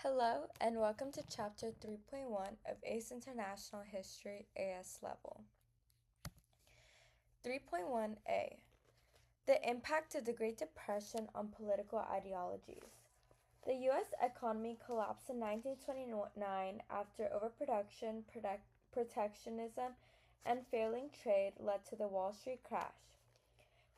Hello, and welcome to Chapter 3.1 of ACE International History AS Level. 3.1a The Impact of the Great Depression on Political Ideologies. The U.S. economy collapsed in 1929 after overproduction, protectionism, and failing trade led to the Wall Street crash.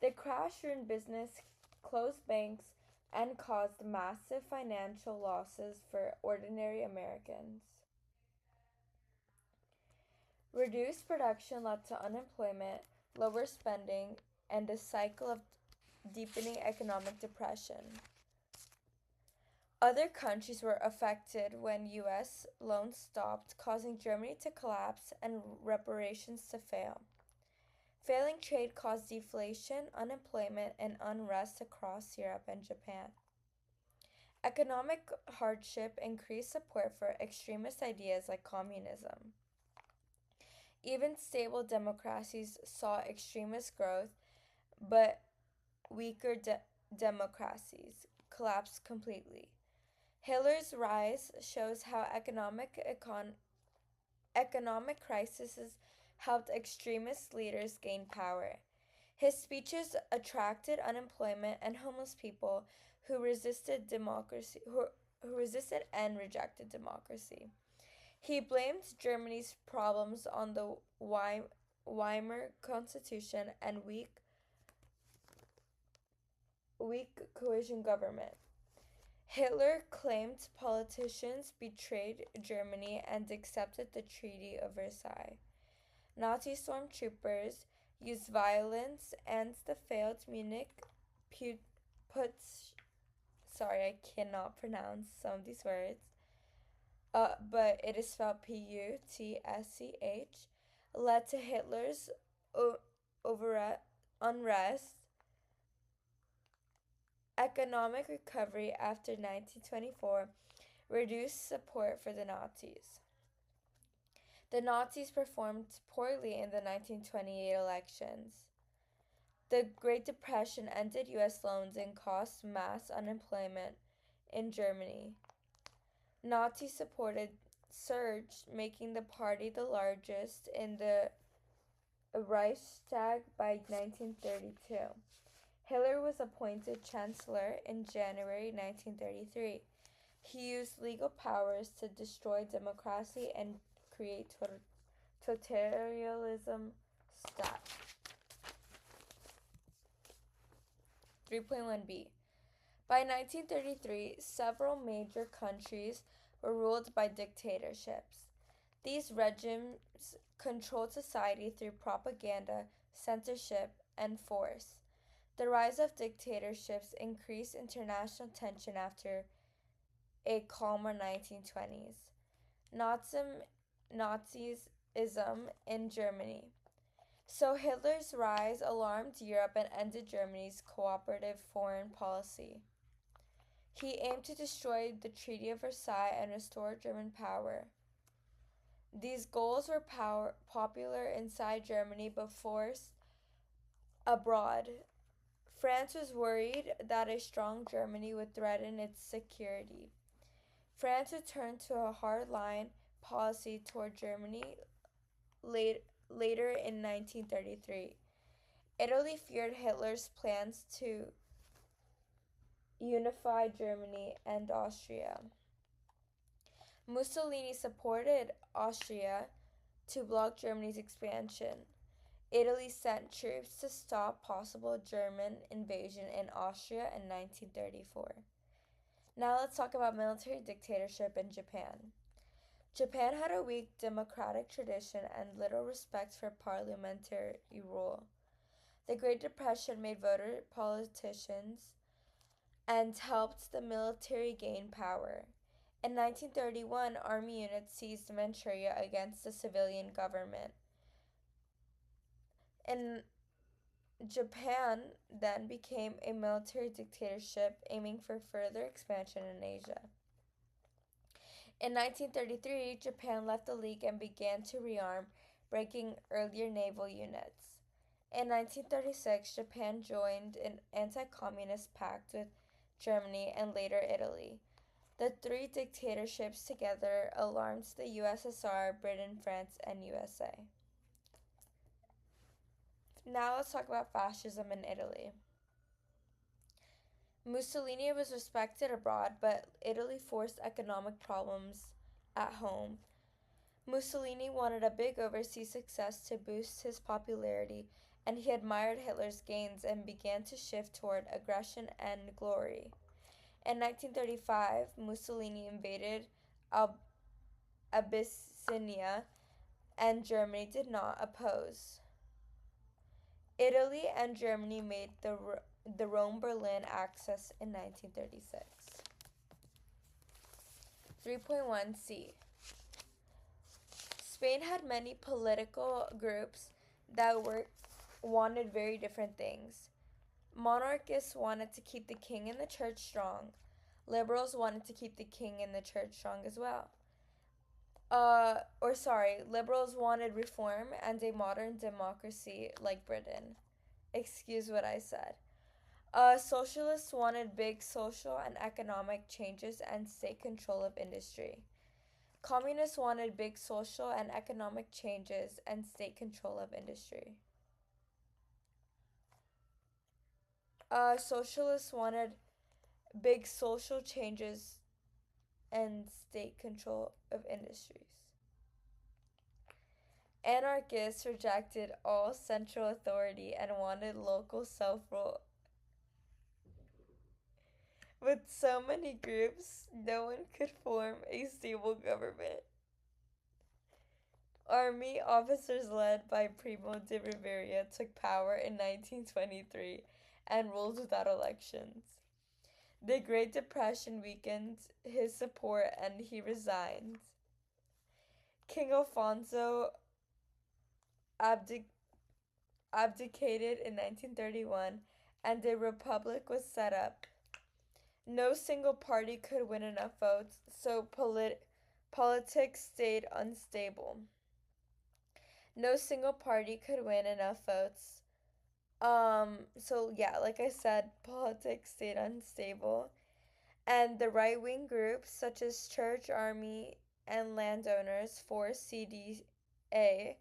The crash ruined business, closed banks, and caused massive financial losses for ordinary Americans. Reduced production led to unemployment, lower spending, and a cycle of deepening economic depression. Other countries were affected when U.S. loans stopped, causing Germany to collapse and reparations to fail. Failing trade caused deflation, unemployment, and unrest across Europe and Japan. Economic hardship increased support for extremist ideas like communism. Even stable democracies saw extremist growth, but weaker democracies collapsed completely. Hitler's rise shows how economic crises helped extremist leaders gain power. His speeches attracted unemployment and homeless people who resisted and rejected democracy. He blamed Germany's problems on the Weimar Constitution and weak coalition government. Hitler claimed politicians betrayed Germany and accepted the Treaty of Versailles. Nazi stormtroopers used violence, and the failed Munich Putsch. Sorry, I cannot pronounce some of these words. But it is spelled Putsch, led to Hitler's unrest. Economic recovery after 1924 reduced support for the Nazis. The Nazis performed poorly in the 1928 elections. The Great Depression ended U.S. loans and caused mass unemployment in Germany. Nazi supported surged, making the party the largest in the Reichstag by 1932. Hitler was appointed Chancellor in January 1933. He used legal powers to destroy democracy and create totalitarianism stat. 3.1b By 1933, several major countries were ruled by dictatorships. These regimes controlled society through propaganda, censorship, and force. The rise of dictatorships increased international tension after a calmer 1920s. Nazism in Germany. So Hitler's rise alarmed Europe and ended Germany's cooperative foreign policy. He aimed to destroy the Treaty of Versailles and restore German power. These goals were popular inside Germany but forced abroad. France was worried that a strong Germany would threaten its security. France would turn to a hard-line policy toward Germany later in 1933. Italy feared Hitler's plans to unify Germany and Austria. Mussolini supported Austria to block Germany's expansion. Italy sent troops to stop possible German invasion in Austria in 1934. Now let's talk about military dictatorship in Japan. Japan had a weak democratic tradition and little respect for parliamentary rule. The Great Depression made voter politicians and helped the military gain power. In 1931, army units seized Manchuria against the civilian government. In Japan then became a military dictatorship aiming for further expansion in Asia. In 1933, Japan left the League and began to rearm, breaking earlier naval units. In 1936, Japan joined an anti-communist pact with Germany and later Italy. The three dictatorships together alarmed the USSR, Britain, France, and USA. Now let's talk about fascism in Italy. Mussolini was respected abroad, but Italy forced economic problems at home. Mussolini wanted a big overseas success to boost his popularity, and he admired Hitler's gains and began to shift toward aggression and glory. In 1935, Mussolini invaded Abyssinia, and Germany did not oppose. Italy and Germany made the Rome-Berlin Axis in 1936. 3.1c. Spain had many political groups that wanted very different things. Monarchists wanted to keep the king and the church strong. Liberals wanted to keep the king and the church strong as well. Liberals wanted reform and a modern democracy like Britain. Excuse what I said. Socialists wanted big social and economic changes and state control of industry. Communists wanted big social and economic changes and state control of industry. Socialists wanted big social changes and state control of industries. Anarchists rejected all central authority and wanted local self-rule. With so many groups, no one could form a stable government. Army officers led by Primo de Rivera took power in 1923 and ruled without elections. The Great Depression weakened his support and he resigned. King Alfonso abdicated in 1931 and a republic was set up. No single party could win enough votes, so politics stayed unstable. No single party could win enough votes. Like I said, politics stayed unstable. And the right-wing groups, such as church, army, and landowners, forced CDA.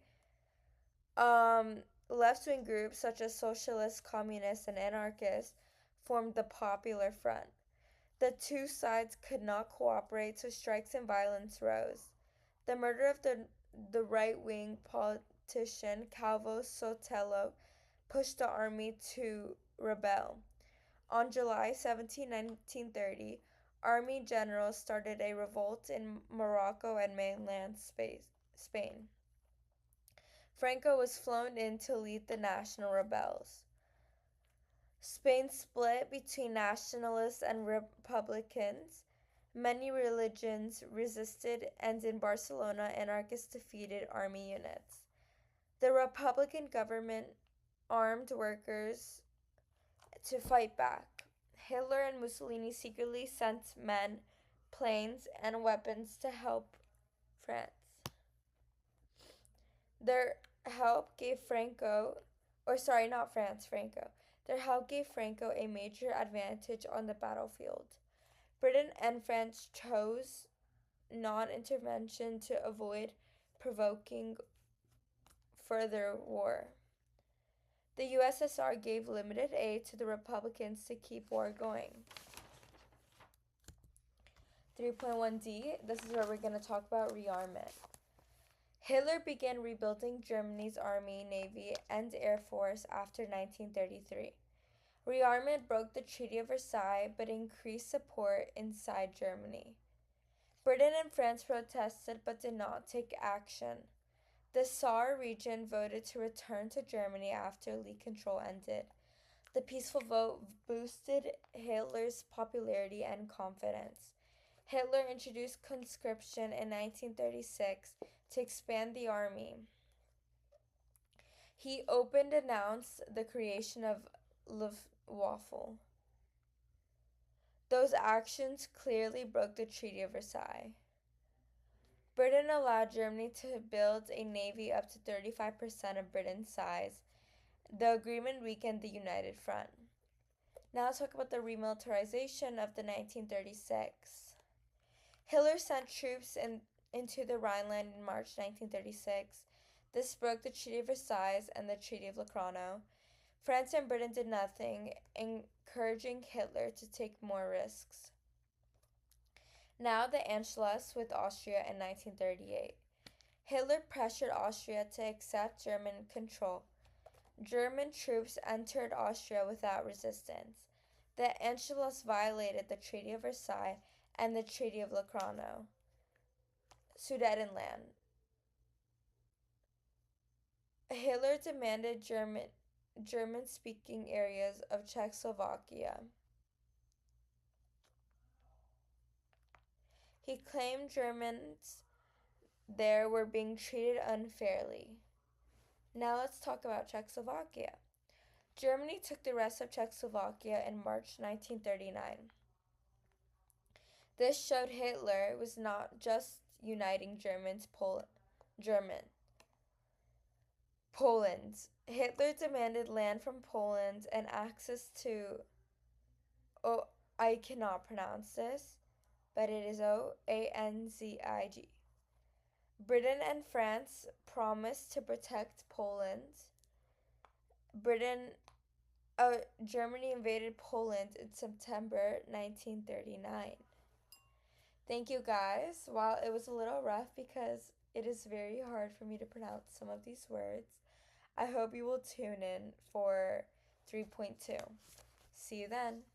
Left-wing groups, such as socialists, communists, and anarchists, formed the Popular Front. The two sides could not cooperate, so strikes and violence rose. The murder of the right-wing politician Calvo Sotelo pushed the army to rebel. On July 17, 1930, army generals started a revolt in Morocco and mainland Spain. Franco was flown in to lead the national rebels. Spain split between nationalists and republicans. Many religions resisted, and in Barcelona, anarchists defeated army units. The Republican government armed workers to fight back. Hitler and Mussolini secretly sent men, planes, and weapons to help France. Their help gave Franco. Their help gave Franco a major advantage on the battlefield. Britain and France chose non-intervention to avoid provoking further war. The USSR gave limited aid to the Republicans to keep war going. 3.1d, this is where we're going to talk about rearmament. Hitler began rebuilding Germany's army, navy, and air force after 1933. Rearmament broke the Treaty of Versailles but increased support inside Germany. Britain and France protested but did not take action. The Saar region voted to return to Germany after League control ended. The peaceful vote boosted Hitler's popularity and confidence. Hitler introduced conscription in 1936 to expand the army. He announced the creation of Luftwaffe. Those actions clearly broke the Treaty of Versailles. Britain allowed Germany to build a navy up to 35% of Britain's size. The agreement weakened the United Front. Now let's talk about the remilitarization of the 1936. Hitler sent troops into the Rhineland in March 1936. This broke the Treaty of Versailles and the Treaty of Locarno. France and Britain did nothing, encouraging Hitler to take more risks. Now the Anschluss with Austria in 1938. Hitler pressured Austria to accept German control. German troops entered Austria without resistance. The Anschluss violated the Treaty of Versailles and the Treaty of Locarno. Sudetenland. Hitler demanded German-speaking areas of Czechoslovakia. He claimed Germans there were being treated unfairly. Now let's talk about Czechoslovakia. Germany took the rest of Czechoslovakia in March 1939. This showed Hitler was not just uniting Poland. Hitler demanded land from Poland and access to, I cannot pronounce this, but it is Oanzig. Britain and France promised to protect Poland. Germany invaded Poland in September 1939. Thank you guys. While it was a little rough because it is very hard for me to pronounce some of these words, I hope you will tune in for 3.2. See you then.